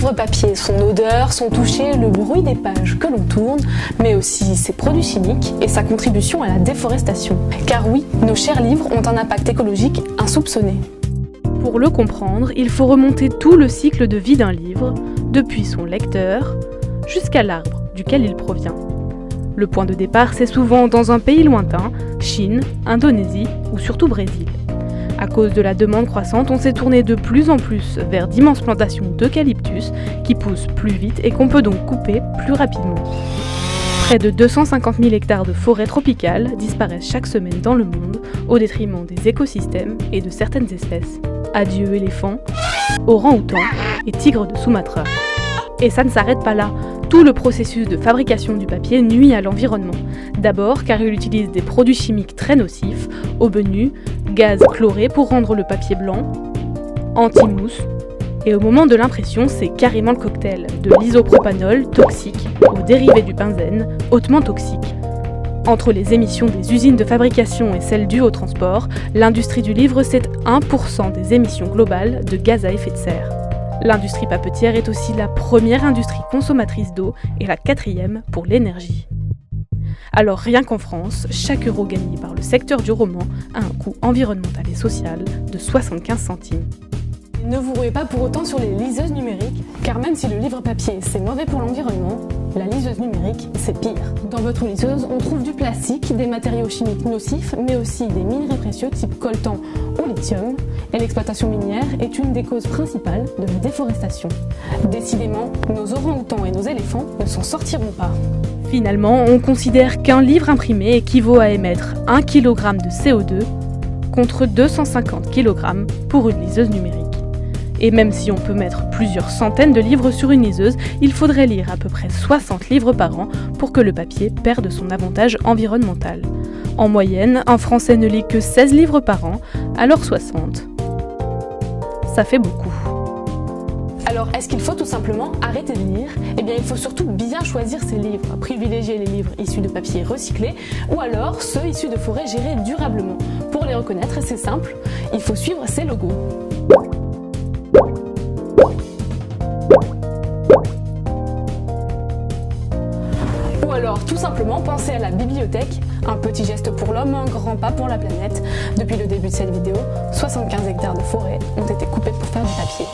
livre papier, son odeur, son toucher, le bruit des pages que l'on tourne, mais aussi ses produits chimiques et sa contribution à la déforestation. Car oui, nos chers livres ont un impact écologique insoupçonné. Pour le comprendre, il faut remonter tout le cycle de vie d'un livre, depuis son lecteur jusqu'à l'arbre duquel il provient. Le point de départ, c'est souvent dans un pays lointain, Chine, Indonésie ou surtout Brésil. À cause de la demande croissante, on s'est tourné de plus en plus vers d'immenses plantations d'eucalyptus qui poussent plus vite et qu'on peut donc couper plus rapidement. Près de 250 000 hectares de forêts tropicales disparaissent chaque semaine dans le monde au détriment des écosystèmes et de certaines espèces. Adieu éléphants, orang-outans et tigres de Sumatra. Et ça ne s'arrête pas là. Tout le processus de fabrication du papier nuit à l'environnement. D'abord car il utilise des produits chimiques très nocifs, aube nue, gaz chloré pour rendre le papier blanc, anti-mousse, et au moment de l'impression, c'est carrément le cocktail, de l'isopropanol, toxique, aux dérivés du benzène, hautement toxique. Entre les émissions des usines de fabrication et celles dues au transport, l'industrie du livre, c'est 1% des émissions globales de gaz à effet de serre. L'industrie papetière est aussi la première industrie consommatrice d'eau et la 4e pour l'énergie. Alors rien qu'en France, chaque euro gagné par le secteur du roman a un coût environnemental et social de 75 centimes. Ne vous ruez pas pour autant sur les liseuses numériques, car même si le livre papier c'est mauvais pour l'environnement, la liseuse numérique c'est pire. Dans votre liseuse, on trouve du plastique, des matériaux chimiques nocifs, mais aussi des minerais précieux type coltan ou lithium, et l'exploitation minière est une des causes principales de la déforestation. Décidément, nos orang-outans et nos éléphants ne s'en sortiront pas. Finalement, on considère qu'un livre imprimé équivaut à émettre 1 kg de CO2 contre 250 kg pour une liseuse numérique. Et même si on peut mettre plusieurs centaines de livres sur une liseuse, il faudrait lire à peu près 60 livres par an pour que le papier perde son avantage environnemental. En moyenne, un Français ne lit que 16 livres par an, alors 60. Ça fait beaucoup. Alors, est-ce qu'il faut tout simplement arrêter de lire ? Eh bien, il faut surtout bien choisir ses livres, privilégier les livres issus de papier recyclé ou alors ceux issus de forêts gérées durablement. Pour les reconnaître, c'est simple, il faut suivre ces logos. Ou alors tout simplement penser à la bibliothèque, un petit geste pour l'homme, un grand pas pour la planète. Depuis le début de cette vidéo, 75 hectares de forêt ont été coupés pour faire du papier.